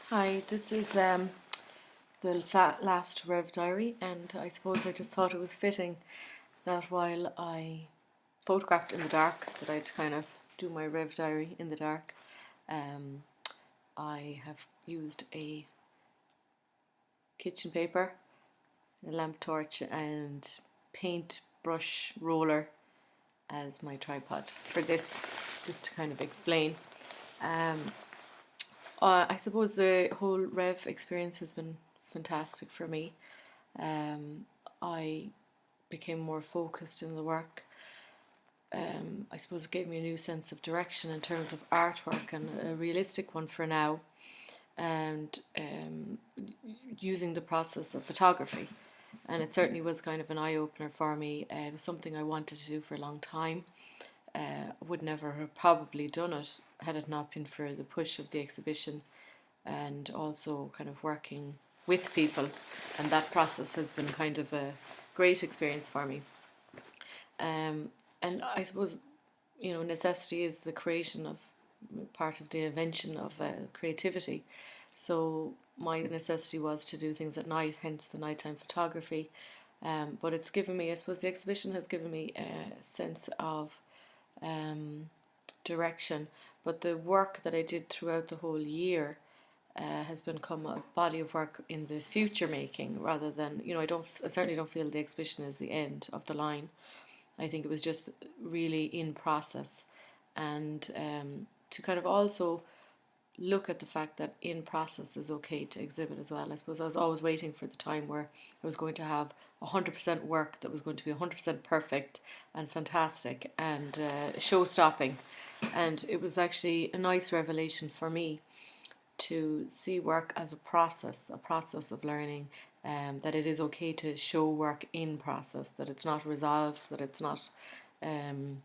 Hi, this is the last Rev Diary, and I suppose I just thought it was fitting that while I photographed in the dark, that I'd kind of do my Rev Diary in the dark. Um, I have used a kitchen paper, a lamp torch, and paint brush roller as my tripod for this, just to kind of explain. Um, I suppose the whole Rev experience has been fantastic for me. Um, I became more focused in the work. I suppose it gave me a new sense of direction in terms of artwork, and a realistic one for now, and using the process of photography. And it certainly was kind of an eye opener for me. It was something I wanted to do for a long time. Would never have probably done it had it not been for the push of the exhibition, and also kind of working with people, and that process has been kind of a great experience for me. Um, and I suppose, necessity is the creation of part of the invention of creativity. So my necessity was to do things at night, hence the nighttime photography. But it's given me, I suppose, the exhibition has given me a sense of um, direction. But the work that I did throughout the whole year has become a body of work in the future making, rather than, I certainly don't feel the exhibition is the end of the line. I think it was just really in process, and to kind of also look at the fact that in process is okay to exhibit as well. I suppose I was always waiting for the time where I was going to have 100% work that was going to be 100% perfect and fantastic and show stopping. And it was actually a nice revelation for me to see work as a process of learning, that it is okay to show work in process, that it's not resolved, that it's not um,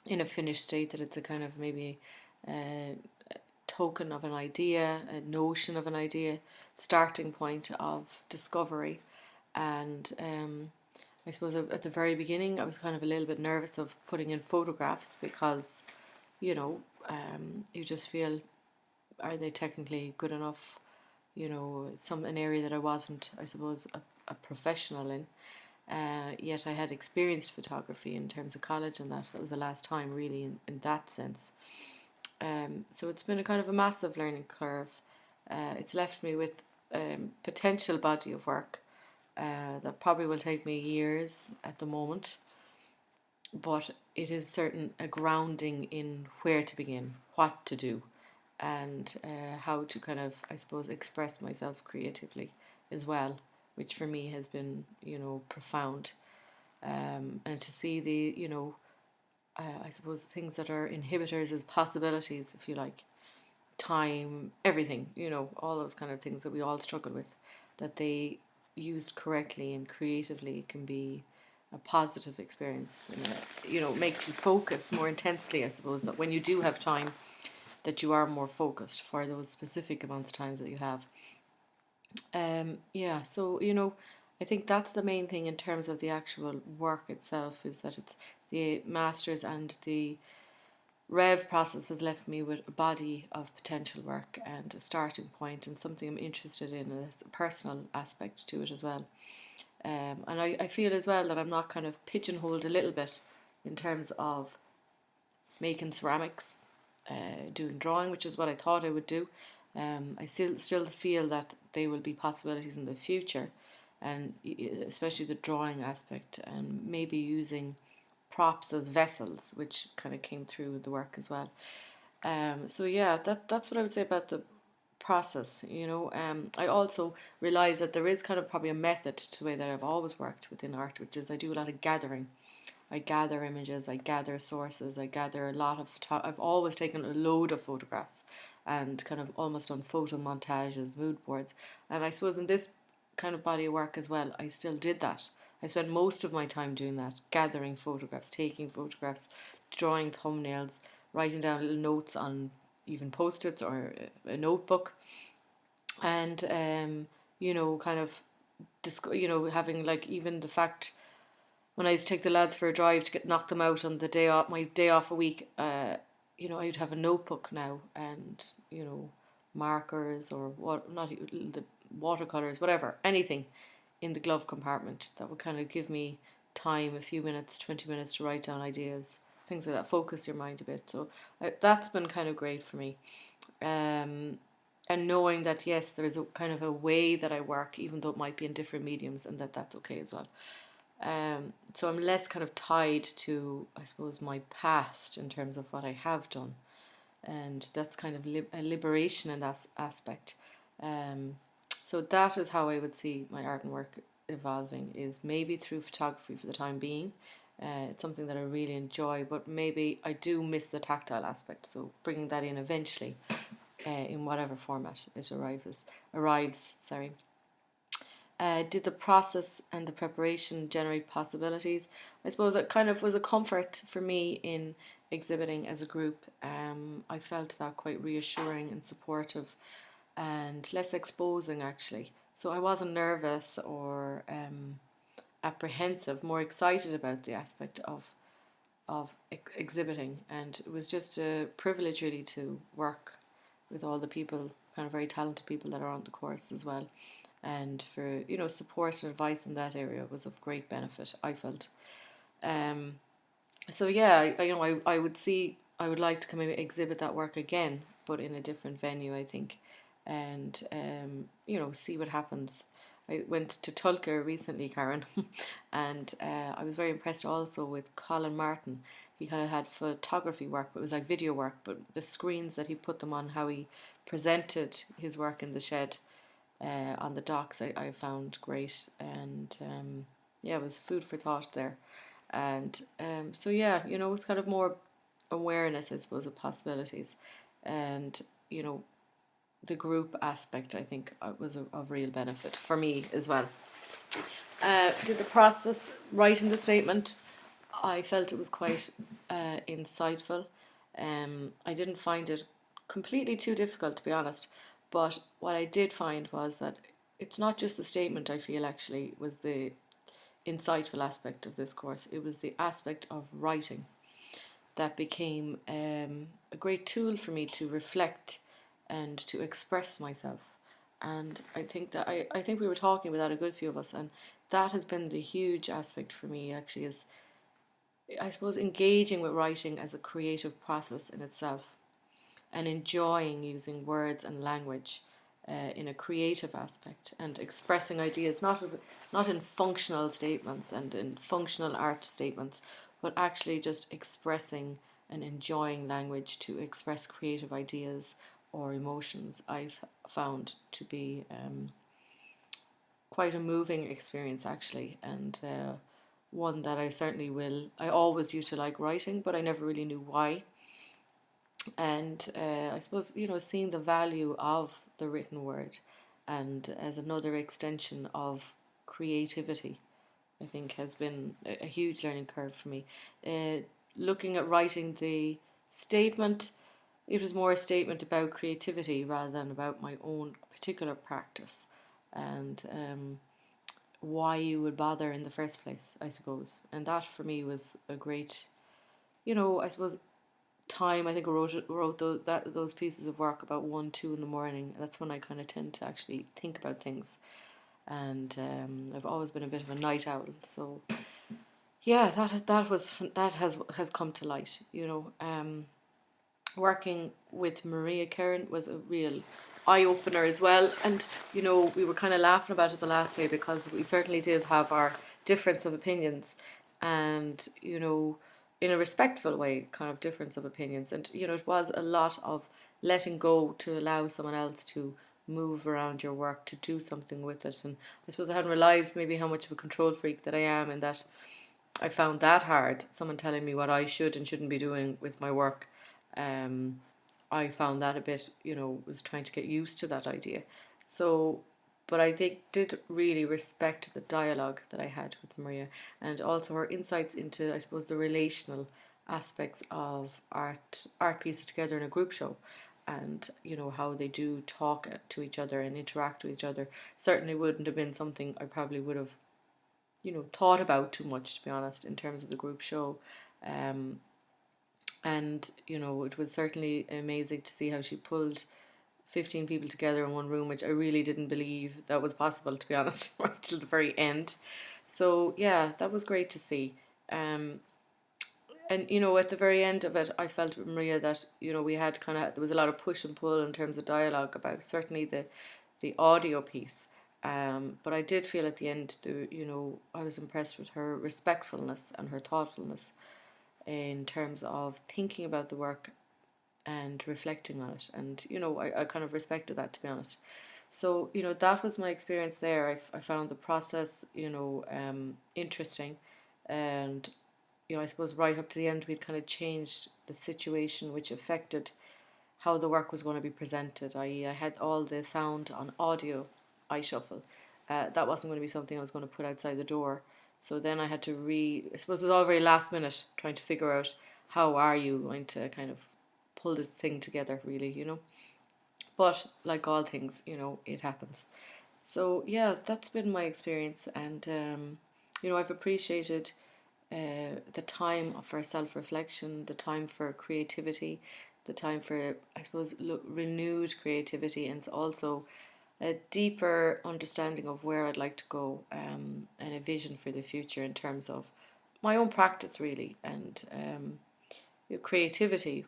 in a finished state, that it's a kind of maybe a token of an idea, a notion of an idea, starting point of discovery. And I suppose at the very beginning, I was kind of a little bit nervous of putting in photographs because, you just feel, are they technically good enough? An area that I wasn't, I suppose, a professional in. Yet I had experienced photography in terms of college, and that was the last time really in that sense. So it's been a kind of a massive learning curve. It's left me with potential body of work that probably will take me years at the moment, but it is certain a grounding in where to begin, what to do, and how to kind of, I suppose, express myself creatively as well, which for me has been, profound. And to see the, I suppose, things that are inhibitors as possibilities, if you like, time, everything, all those kind of things that we all struggle with, that they used correctly and creatively can be a positive experience, and makes you focus more intensely, I suppose, that when you do have time, that you are more focused for those specific amounts of times that you have. Yeah, so I think that's the main thing in terms of the actual work itself, is that it's the masters, and the Rev process has left me with a body of potential work and a starting point, and something I'm interested in, a personal aspect to it as well. And I feel as well that I'm not kind of pigeonholed a little bit in terms of making ceramics, doing drawing, which is what I thought I would do. I still feel that there will be possibilities in the future, and especially the drawing aspect, and maybe using props as vessels, which kind of came through the work as well. So yeah, that's what I would say about the process. I also realize that there is kind of probably a method to the way that I've always worked within art, which is I do a lot of gathering. I gather images, I gather sources, I gather a lot of. I've always taken a load of photographs, and kind of almost on photo montages, mood boards, and I suppose in this kind of body of work as well, I still did that. I spent most of my time doing that, gathering photographs, taking photographs, drawing thumbnails, writing down little notes on even post-its or a notebook, and kind of having, like, even the fact when I used to take the lads for a drive to get knock them out on the day off, my day off a week, I'd have a notebook now, and markers or what, not the watercolors, whatever, anything in the glove compartment that would kind of give me time, a few minutes, 20 minutes to write down ideas, things like that, focus your mind a bit. So that's been kind of great for me. And knowing that, yes, there's a kind of a way that I work, even though it might be in different mediums, and that's okay as well. So I'm less kind of tied to, I suppose, my past in terms of what I have done. And that's kind of a liberation in that aspect. So that is how I would see my art and work evolving, is maybe through photography for the time being. It's something that I really enjoy, but maybe I do miss the tactile aspect. So bringing that in eventually, in whatever format it arrives. Sorry. Did the process and the preparation generate possibilities? I suppose it kind of was a comfort for me in exhibiting as a group. I felt that quite reassuring and supportive and less exposing, actually. So I wasn't nervous or apprehensive, more excited about the aspect of exhibiting, and it was just a privilege really to work with all the people, kind of very talented people that are on the course as well, and for support and advice in that area was of great benefit, I felt. So yeah, I would like to come and exhibit that work again, but in a different venue, I think, and see what happens. I went to Tulker recently, Karen, and I was very impressed also with Colin Martin. He kind of had photography work, but it was like video work, but the screens that he put them on, how he presented his work in the shed on the docks, I found great, and yeah, it was food for thought there. And so yeah, it's kind of more awareness, I suppose, of possibilities, and the group aspect, I think, was of real benefit for me as well. Did the process writing the statement, I felt it was quite insightful. I didn't find it completely too difficult, to be honest, but what I did find was that it's not just the statement, I feel, actually was the insightful aspect of this course. It was the aspect of writing that became a great tool for me to reflect and to express myself. And I think that I think we were talking about that, a good few of us, and that has been the huge aspect for me, actually, is, I suppose, engaging with writing as a creative process in itself, and enjoying using words and language in a creative aspect, and expressing ideas not in functional statements and in functional art statements, but actually just expressing and enjoying language to express creative ideas or emotions. I've found to be quite a moving experience, actually, and one that I always used to like writing, but I never really knew why. And I suppose, seeing the value of the written word and as another extension of creativity, I think, has been a huge learning curve for me. Looking at writing the statement, it was more a statement about creativity rather than about my own particular practice, and why you would bother in the first place, I suppose. And that for me was a great, I suppose, time. I think I wrote those pieces of work about 1, 2 in the morning. That's when I kind of tend to actually think about things, and I've always been a bit of a night owl. So yeah, that has come to light. Working with Maria Karen was a real eye opener as well, and we were kind of laughing about it the last day, because we certainly did have our difference of opinions, and in a respectful way, kind of difference of opinions, and it was a lot of letting go to allow someone else to move around your work, to do something with it. And I suppose I hadn't realised maybe how much of a control freak that I am, and that I found that hard, someone telling me what I should and shouldn't be doing with my work. um, I found that a bit, was trying to get used to that idea. So, but I think did really respect the dialogue that I had with Maria, and also her insights into, I suppose, the relational aspects of art pieces together in a group show, and how they do talk to each other and interact with each other. Certainly wouldn't have been something I probably would have thought about too much, to be honest, in terms of the group show. um, and it was certainly amazing to see how she pulled 15 people together in one room, which I really didn't believe that was possible, to be honest, right till the very end. So yeah, that was great to see. Um, and at the very end of it, I felt with Maria that we had there was a lot of push and pull in terms of dialogue about certainly the audio piece. But I did feel at the end, I was impressed with her respectfulness and her thoughtfulness in terms of thinking about the work and reflecting on it. And, I kind of respected that, to be honest. So, that was my experience there. I found the process, interesting. And, I suppose right up to the end, we'd kind of changed the situation, which affected how the work was going to be presented. I had all the sound on audio, iShuffle. That wasn't going to be something I was going to put outside the door. So then I had to I suppose it was all very last minute, trying to figure out how are you going to kind of pull this thing together, really. But like all things, it happens. So yeah, that's been my experience, and I've appreciated the time for self-reflection, the time for creativity, the time for, I suppose, renewed creativity, and also a deeper understanding of where I'd like to go, and a vision for the future in terms of my own practice, really, and creativity,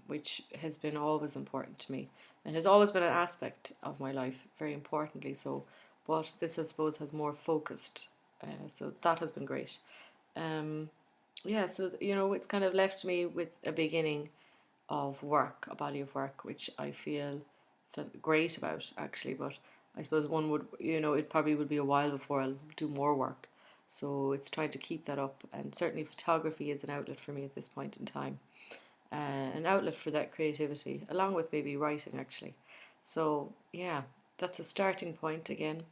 which has been always important to me and has always been an aspect of my life, very importantly so. But this, I suppose, has more focused, so that has been great. Um, yeah, so it's kind of left me with a beginning of work, a body of work, which I felt great about actually. But I suppose one would, it probably would be a while before I'll do more work. So it's trying to keep that up, and certainly photography is an outlet for me at this point in time, an outlet for that creativity, along with maybe writing actually. So yeah, that's a starting point again,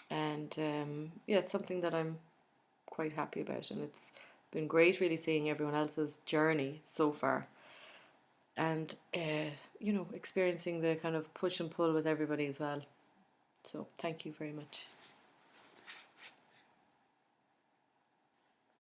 and yeah, it's something that I'm quite happy about, and it's been great really seeing everyone else's journey so far, and experiencing the kind of push and pull with everybody as well. So thank you very much.